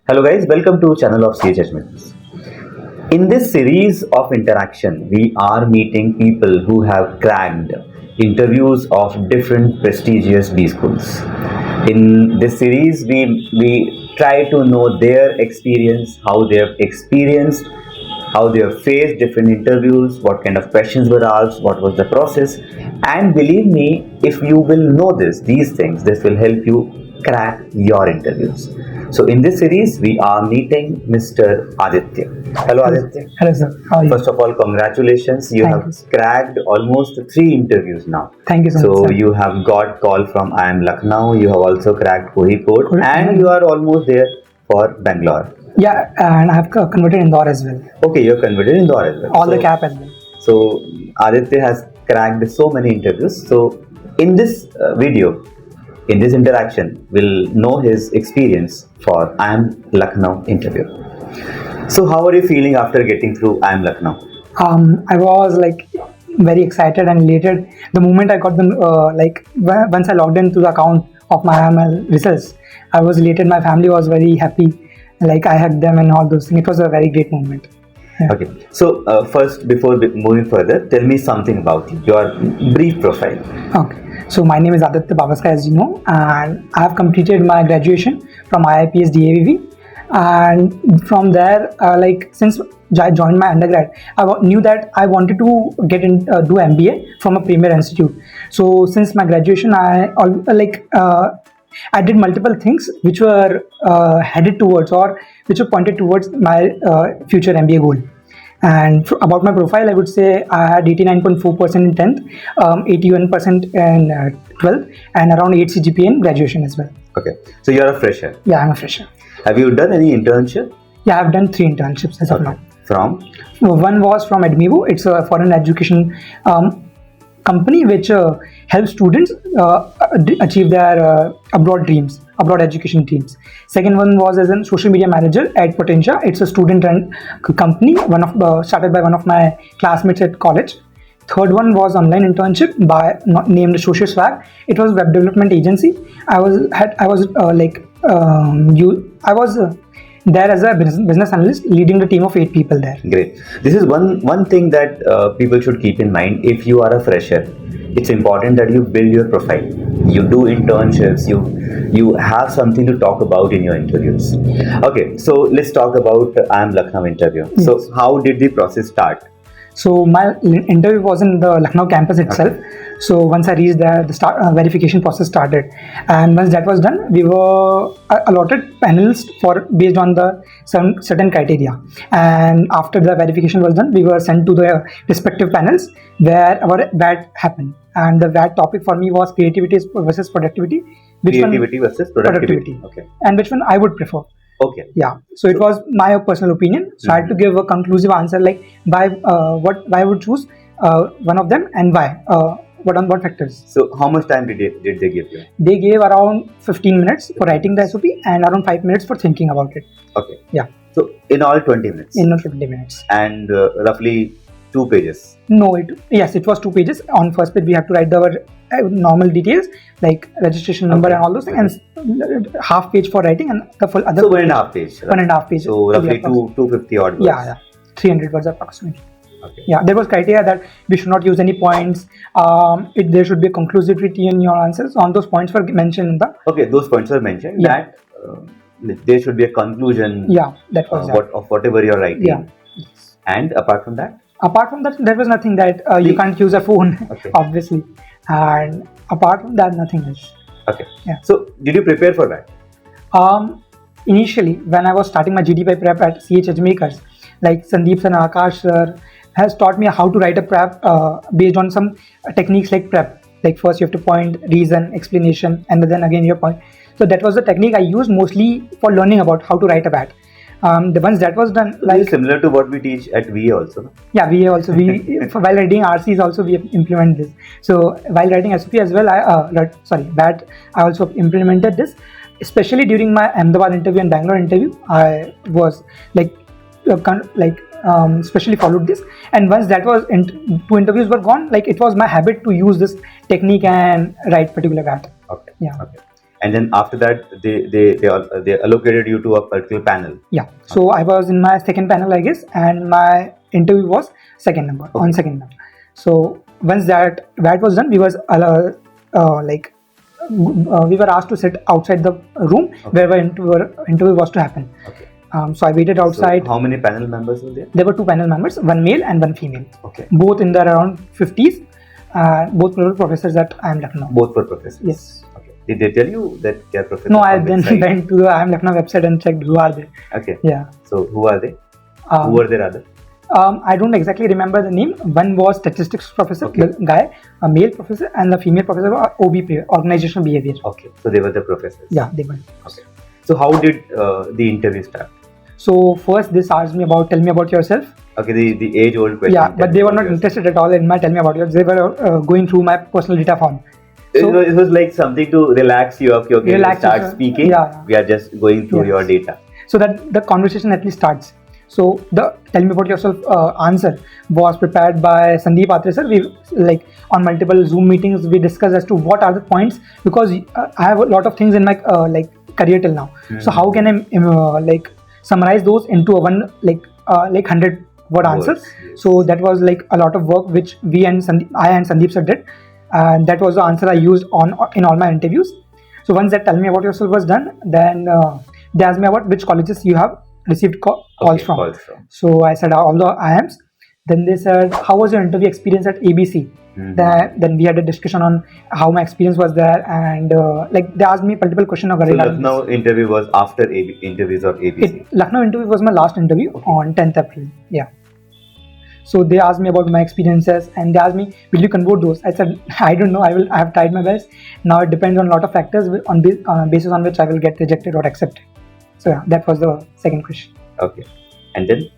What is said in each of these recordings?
Hello guys, welcome to channel of CH EdgeMakers. In this series of interaction, we are meeting people who have cracked interviews of different prestigious B schools. In this series, we try to know their experience, how they have experienced, how they have faced different interviews, what kind of questions were asked, what was the process. And believe me, if you will know these things, this will help you crack your interviews. So in this series, we are meeting Mr. Aditya. Hello Aditya. Hello sir, how are you? First of all, congratulations. You Thank have you. cracked almost 3 interviews now. Thank you so much, So sir. you have got call from IIM Lucknow, you have also cracked 𝗪𝗏𝗀𝗀 Correct. and you are almost there for Bangalore. Yeah, and I have converted Indore as well. Okay, you have converted Indore as well. All the cap as well. So Aditya has cracked so many interviews. So in this video, in this interaction, we'll know his experience for IIM Lucknow interview. So how are you feeling after getting through IIM Lucknow? I was like very excited and elated the moment I got them. Once I logged into the account of my IIM results, I was elated. My family was very happy. Like I hugged them and all those things. It was a very great moment. Yeah. Okay. So first, before moving further, tell me something about you, your brief profile. Okay. So my name is Aditya Bavaskar, as you know, and I have completed my graduation from IIPS DAVV. And from there, since I joined my undergrad, I knew that I wanted to get in do MBA from a premier institute. So since my graduation, I did multiple things which were headed towards or which were pointed towards my future MBA goal. And about my profile, I would say I had 89.4% in 10th, 81% in 12th, and around 8 CGPA in graduation as well. Okay. So you're a fresher. Yeah, I'm a fresher. Have you done any internship? Yeah, I've done 3 internships as of now. From? One was from 𝗪𝗲𝗀. It's a foreign education company which helps students achieve their abroad education dreams. Second one was as a social media manager at Potentia. It's a student-run company, started by one of my classmates at college. Third one was online internship named Social Swag. It was web development agency. I was there as a business analyst, leading the team of 8 people there. Great. This is one thing that people should keep in mind. If you are a fresher, it's important that you build your profile. You do internships. You have something to talk about in your interviews. Okay, so let's talk about IIM Lucknow interview. Yes. So how did the process start? So my interview was in the Lucknow campus itself. Okay. So once I reached there, the verification process started, and once that was done, we were allotted panels based on the certain criteria. And after the verification was done, we were sent to the respective panels where our VAT happened. And the VAT topic for me was creativity versus productivity. Creativity versus productivity. Okay. And which one I would prefer. Okay. Yeah. So it was my personal opinion. So I had to give a conclusive answer like why I would choose one of them and why. What factors? So how much time did they give you? They gave around 15 minutes for writing the SOP and around 5 minutes for thinking about it. Okay. Yeah. So in all 20 minutes. In all 20 minutes. And roughly 2 pages. No, it was 2 pages. On first page we have to write our normal details like registration number and all those things, and half page for writing and the full other. So 1.5 page. Right? 1.5 pages. So roughly 250 odd words. Yeah, 300 words approximately. Okay. Yeah, there was criteria that we should not use any points. There should be a conclusivity in your answers. On those points were mentioned in the. Okay, those points were mentioned. Yeah. That there should be a conclusion. Yeah, that was of whatever you're writing. Yeah. Yes. And apart from that. Apart from that, there was nothing that you can't use a phone, okay. Obviously. And apart from that, nothing else. Okay. Yeah. So, did you prepare for that? Initially, when I was starting my GDP prep at CH EdgeMakers, like Sandeep and Akash sir has taught me how to write a prep based on some techniques like prep. Like first you have to point, reason, explanation, and then again your point. So that was the technique I used mostly for learning about how to write a bat. Once that was done, like similar to what we teach at VA also. No? Yeah, VA also. While writing RCs also we implement this. So while writing SOP as well, BAT, I also implemented this. Especially during my Ahmedabad interview and Bangalore interview, I was especially followed this. And once that was 2 interviews were gone, like it was my habit to use this technique and write particular BAT. Okay. Yeah. Okay. And then after that, they allocated you to a particular panel. Yeah. So I was in my second panel, I guess, and my interview was second number on second number. So once that was done, we was we were asked to sit outside the room where our interview was to happen. Okay. So I waited outside. So how many panel members were there? There were two panel members, one male and one female. Okay. Both in their around 50s. Both were professors at IIM Lucknow. Both were professors. Yes. Okay. Did they tell you that they are professors? No, I then went to the IIM Lucknow website and checked who are they. Okay. Yeah. So who are they? Who were there other? I don't exactly remember the name. One was statistics professor, the guy, a male professor, and the female professor was OBP, organizational behavior. Okay. So they were the professors. Yeah, they were. Okay. So how did the interview start? So first, this asked me about, tell me about yourself. Okay, the age-old question. Yeah, but they were not interested at all in my tell me about yourself. They were going through my personal data form. So it was like something to relax you up. Okay, start speaking. Yeah. We are just going through your data. So that the conversation at least starts. So the tell me about yourself answer was prepared by Sandeep Atre sir. We on multiple Zoom meetings we discussed as to what are the points, because I have a lot of things in my career till now. So how can I summarize those into a one 100 word answer? Yes. So that was a lot of work which I and Sandeep sir did, and that was the answer I used in all my interviews. So once that tell me about yourself was done, then they asked me about which colleges you have received calls from. So I said all the IIMs. Then they said, how was your interview experience at ABC? Then we had a discussion on how my experience was there, and they asked me multiple questions regarding. So Lucknow interview was after interviews of ABC. Lucknow interview was my last interview on 10th April. Yeah. So they asked me about my experiences, and they asked me, will you convert those? I said, I don't know. I have tried my best. Now it depends on a lot of factors on basis on which I will get rejected or accepted. So yeah, that was the second question. Okay. And then?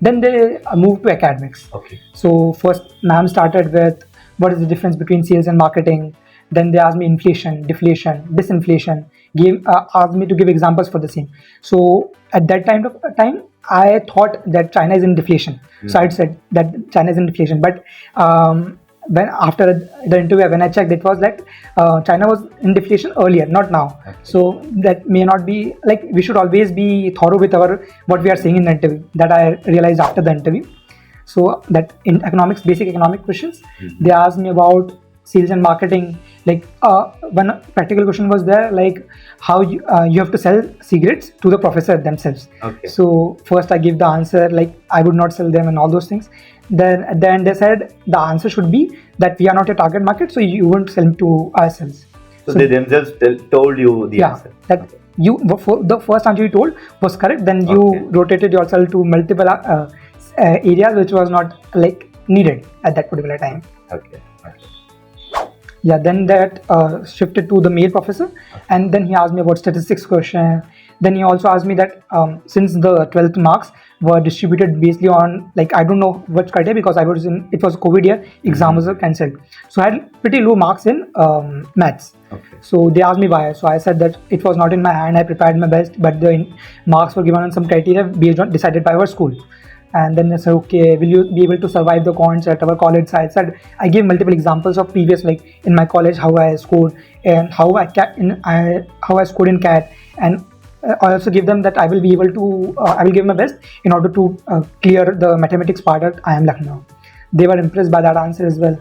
Then they moved to academics. Okay. So first, ma'am started with what is the difference between sales and marketing. Then they asked me inflation, deflation, disinflation. Asked me to give examples for the same. So at that time, I thought that China is in deflation. So I said that China is in deflation. But when after the interview, when I checked, it was China was in deflation earlier, not now. Okay. So that may not be we should always be thorough with what we are saying in the interview. That I realized after the interview. So that in economics, basic economic questions, they asked me about sales and marketing. One practical question was there, how you have to sell cigarettes to the professor themselves. Okay. So first I gave the answer I would not sell them and all those things. Then at the end they said the answer should be that we are not a target market, so you won't sell them to ourselves. So they themselves told you the answer. That the first answer you told was correct. Then you rotated yourself to multiple areas which was not needed at that particular time. Okay. Yeah, then that shifted to the male professor, and then he asked me about statistics question. Then he also asked me that since the 12th marks were distributed basically on I don't know what criteria, because it was a COVID year, exams were cancelled. So I had pretty low marks in maths. Okay. So they asked me why. So I said that it was not in my hand. I prepared my best, but the marks were given on some criteria based on decided by our school. And then they said, okay, will you be able to survive the cons at our college? So I gave multiple examples of previous, in my college, how I scored and how I scored in CAT. And I also give them that I will be able to, I will give my best in order to clear the mathematics part at IIM Lucknow. They were impressed by that answer as well.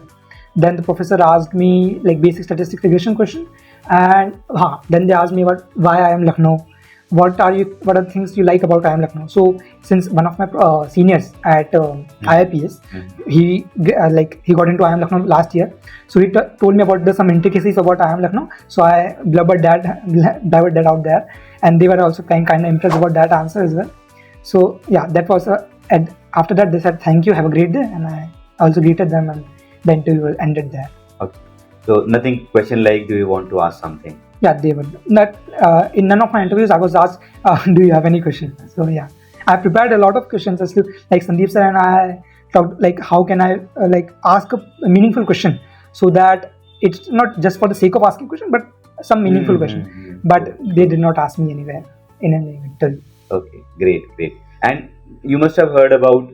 Then the professor asked me basic statistics regression question. And then they asked me about why IIM Lucknow. What are the things you like about IIM Lucknow? So since one of my seniors at IIPS, he got into IIM Lucknow last year. So he told me about some intricacies about IIM Lucknow. So I blubbered that out there, and they were also kind of impressed about that answer as well. So yeah, that was and after that they said thank you, have a great day, and I also greeted them, and the interview ended there. Okay. So nothing question do you want to ask something? Yeah, they would. In none of my interviews I was asked, do you have any questions? So yeah, I prepared a lot of questions as to Sandeep sir and I talked how can I ask a meaningful question, so that it's not just for the sake of asking question, but some meaningful question. But they did not ask me anywhere in any interview. Okay, great. And you must have heard about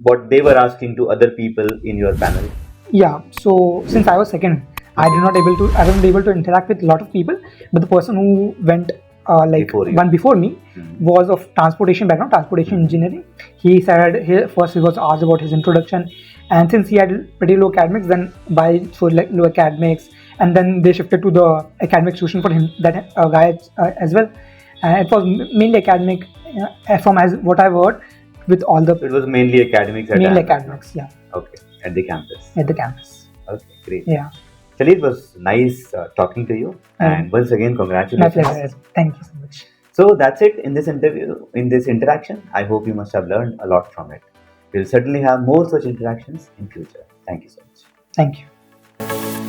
what they were asking to other people in your panel. Yeah, so since I was second, I wasn't able to interact with a lot of people, but the person who went one before me was of transportation background, transportation engineering. He said first he was asked about his introduction, and since he had pretty low academics, then low academics, and then they shifted to the academic tuition for him, that guy as well. It was mainly academic, from as what I've heard, with all the. It was mainly academics. Mainly academics, yeah. Okay, at the campus. At the campus. Okay, great. Yeah. Chali, it was nice talking to you, and once again, congratulations. My pleasure. Thank you so much. So that's it in this interview, in this interaction. I hope you must have learned a lot from it. We'll certainly have more such interactions in future. Thank you so much. Thank you.